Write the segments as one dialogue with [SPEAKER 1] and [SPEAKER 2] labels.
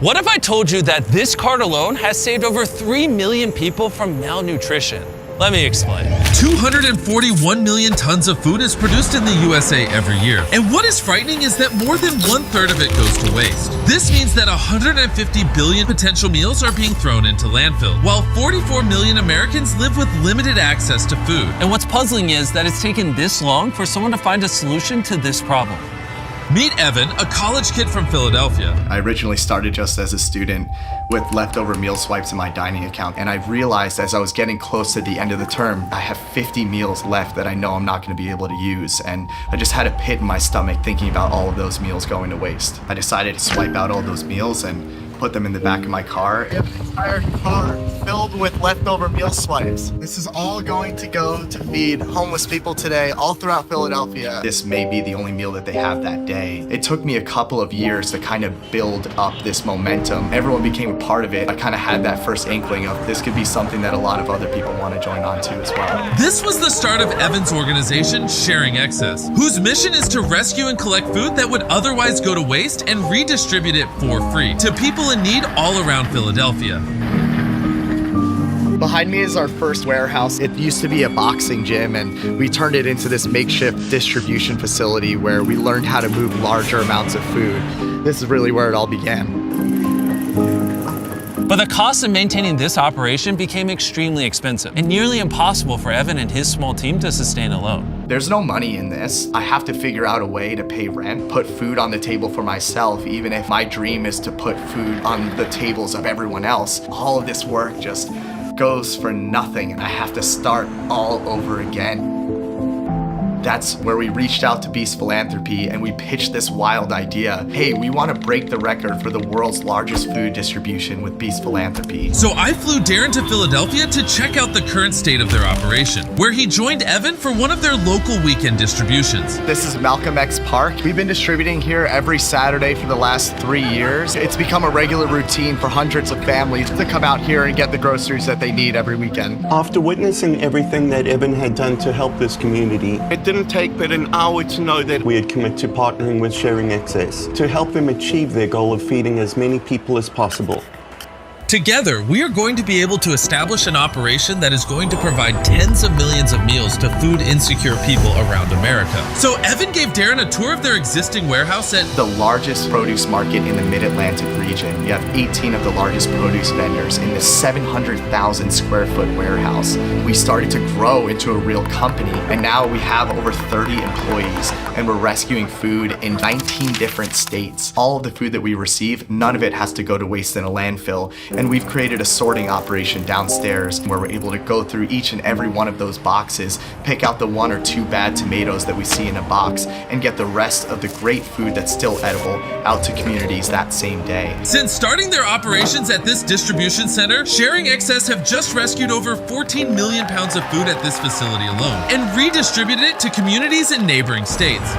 [SPEAKER 1] What if I told you that this cart alone has saved over 3 million people from malnutrition? Let me explain.
[SPEAKER 2] 241 million tons of food is produced in the USA every year. And what is frightening is that more than 1/3 of it goes to waste. This means that 150 billion potential meals are being thrown into landfill, while 44 million Americans live with limited access to food.
[SPEAKER 1] And what's puzzling is that it's taken this long for someone to find a solution to this problem.
[SPEAKER 2] Meet Evan, a college kid from Philadelphia.
[SPEAKER 3] I originally started just as a student with leftover meal swipes in my dining account, and I realized as I was getting close to the end of the term, I have 50 meals left that I know I'm not going to be able to use, and I just had a pit in my stomach thinking about all of those meals going to waste. I decided to swipe out all those meals and put them in the back of my car. An entire car filled with leftover meal swipes. This is all going to go to feed homeless people today all throughout Philadelphia. This may be the only meal that they have that day. It took me a couple of years to kind of build up this momentum. Everyone became a part of it. I kind of had that first inkling of this could be something that a lot of other people want to join on to as well.
[SPEAKER 2] This was the start of Evan's organization, Sharing Excess, whose mission is to rescue and collect food that would otherwise go to waste and redistribute it for free to people in need all around Philadelphia.
[SPEAKER 3] Behind me is our first warehouse. It used to be a boxing gym, and we turned it into this makeshift distribution facility where we learned how to move larger amounts of food. This is really where it all began.
[SPEAKER 1] But the cost of maintaining this operation became extremely expensive and nearly impossible for Evan and his small team to sustain alone.
[SPEAKER 3] There's no money in this. I have to figure out a way to pay rent, put food on the table for myself, even if my dream is to put food on the tables of everyone else. All of this work just goes for nothing, and I have to start all over again. That's where we reached out to Beast Philanthropy and we pitched this wild idea. Hey, we want to break the record for the world's largest food distribution with Beast Philanthropy.
[SPEAKER 2] So I flew Darren to Philadelphia to check out the current state of their operation, where he joined Evan for one of their local weekend distributions.
[SPEAKER 3] This is Malcolm X Park. We've been distributing here every Saturday for the last 3 years. It's become a regular routine for hundreds of families to come out here and get the groceries that they need every weekend.
[SPEAKER 4] After witnessing everything that Evan had done to help this community, it didn't take but an hour to know that we had committed to partnering with Sharing Excess to help them achieve their goal of feeding as many people as possible.
[SPEAKER 2] Together, we are going to be able to establish an operation that is going to provide tens of millions of meals to food insecure people around America. So Evan gave Darren a tour of their existing warehouse at
[SPEAKER 3] the largest produce market in the Mid-Atlantic region. You have 18 of the largest produce vendors in this 700,000 square foot warehouse. We started to grow into a real company, and now we have over 30 employees, and we're rescuing food in 19 different states. All of the food that we receive, none of it has to go to waste in a landfill. And we've created a sorting operation downstairs where we're able to go through each and every one of those boxes, pick out the 1 or 2 bad tomatoes that we see in a box, and get the rest of the great food that's still edible out to communities that same day.
[SPEAKER 2] Since starting their operations at this distribution center, Sharing Excess have just rescued over 14 million pounds of food at this facility alone and redistributed it to communities in neighboring states.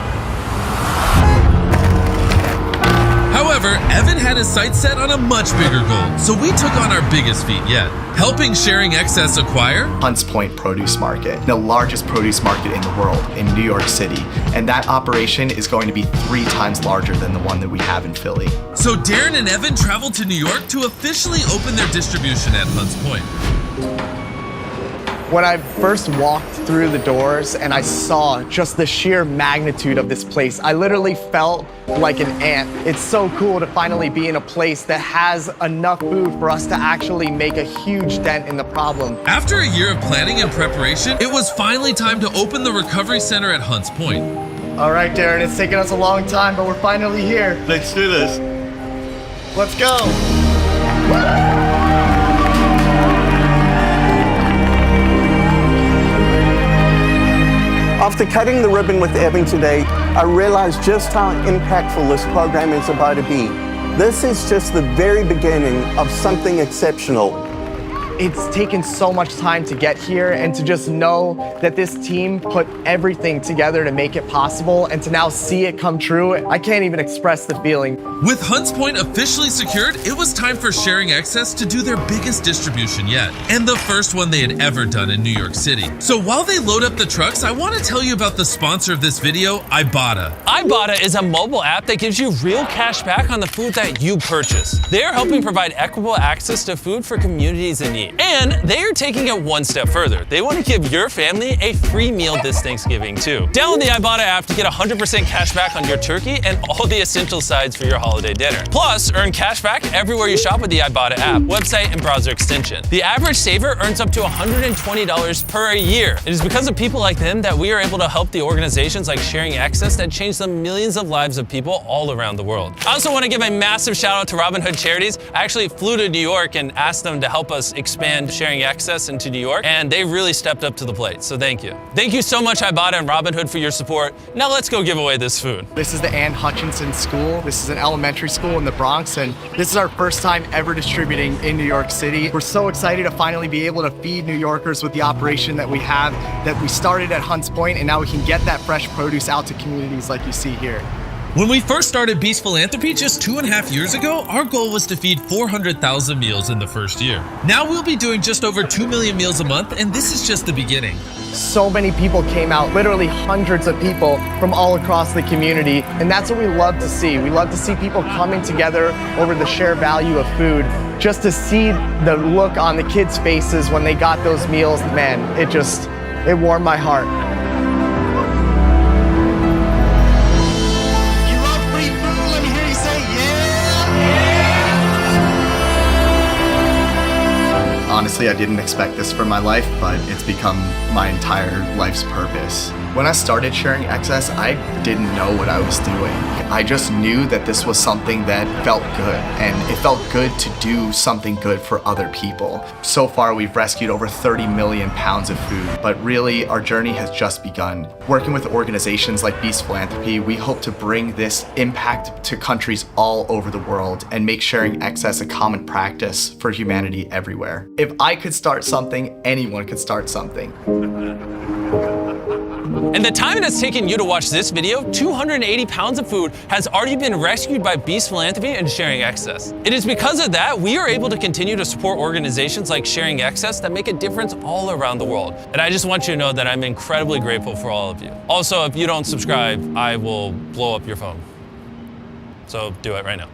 [SPEAKER 2] However, Evan had his sights set on a much bigger goal, so we took on our biggest feat yet, helping Sharing Excess acquire
[SPEAKER 3] Hunts Point Produce Market, the largest produce market in the world in New York City, and that operation is going to be 3 times larger than the one that we have in Philly.
[SPEAKER 2] So Darren and Evan traveled to New York to officially open their distribution at Hunts Point.
[SPEAKER 3] When I first walked through the doors and I saw just the sheer magnitude of this place, I literally felt like an ant. It's so cool to finally be in a place that has enough food for us to actually make a huge dent in the problem.
[SPEAKER 2] After a year of planning and preparation, it was finally time to open the recovery center at Hunts Point.
[SPEAKER 3] All right, Darren, it's taken us a long time, but we're finally here.
[SPEAKER 4] Let's do this.
[SPEAKER 3] Let's go.
[SPEAKER 4] After cutting the ribbon with Evan today, I realized just how impactful this program is about to be. This is just the very beginning of something exceptional.
[SPEAKER 3] It's taken so much time to get here, and to just know that this team put everything together to make it possible, and to now see it come true, I can't even express the feeling.
[SPEAKER 2] With Hunts Point officially secured, it was time for Sharing Excess to do their biggest distribution yet, and the first one they had ever done in New York City. So while they load up the trucks, I want to tell you about the sponsor of this video, Ibotta.
[SPEAKER 1] Ibotta is a mobile app that gives you real cash back on the food that you purchase. They are helping provide equitable access to food for communities in need. And they are taking it one step further. They want to give your family a free meal this Thanksgiving too. Download the Ibotta app to get 100% cash back on your turkey and all the essential sides for your holiday dinner. Plus, earn cash back everywhere you shop with the Ibotta app, website, and browser extension. The average saver earns up to $120 per year. It is because of people like them that we are able to help the organizations like Sharing Access that change the millions of lives of people all around the world. I also want to give a massive shout out to Robin Hood Charities. I actually flew to New York and asked them to help us expand Sharing Access into New York, and they really stepped up to the plate, so thank you. Thank you so much, Ibotta and Robin Hood, for your support. Now let's go give away this food.
[SPEAKER 3] This is the Ann Hutchinson School. This is an elementary school in the Bronx, and this is our first time ever distributing in New York City. We're so excited to finally be able to feed New Yorkers with the operation that we have, that we started at Hunts Point, and now we can get that fresh produce out to communities like you see here.
[SPEAKER 2] When we first started Beast Philanthropy just 2.5 years ago, our goal was to feed 400,000 meals in the first year. Now we'll be doing just over 2 million meals a month, and this is just the beginning.
[SPEAKER 3] So many people came out, literally hundreds of people from all across the community, and that's what we love to see. We love to see people coming together over the shared value of food. Just to see the look on the kids' faces when they got those meals, man, it warmed my heart. Honestly, I didn't expect this for my life, but it's become my entire life's purpose. When I started Sharing Excess, I didn't know what I was doing. I just knew that this was something that felt good, and it felt good to do something good for other people. So far, we've rescued over 30 million pounds of food, but really, our journey has just begun. Working with organizations like Beast Philanthropy, we hope to bring this impact to countries all over the world and make Sharing Excess a common practice for humanity everywhere. If I could start something, anyone could start something.
[SPEAKER 1] In the time it has taken you to watch this video, 280 pounds of food has already been rescued by Beast Philanthropy and Sharing Excess. It is because of that we are able to continue to support organizations like Sharing Excess that make a difference all around the world. And I just want you to know that I'm incredibly grateful for all of you. Also, if you don't subscribe, I will blow up your phone. So do it right now.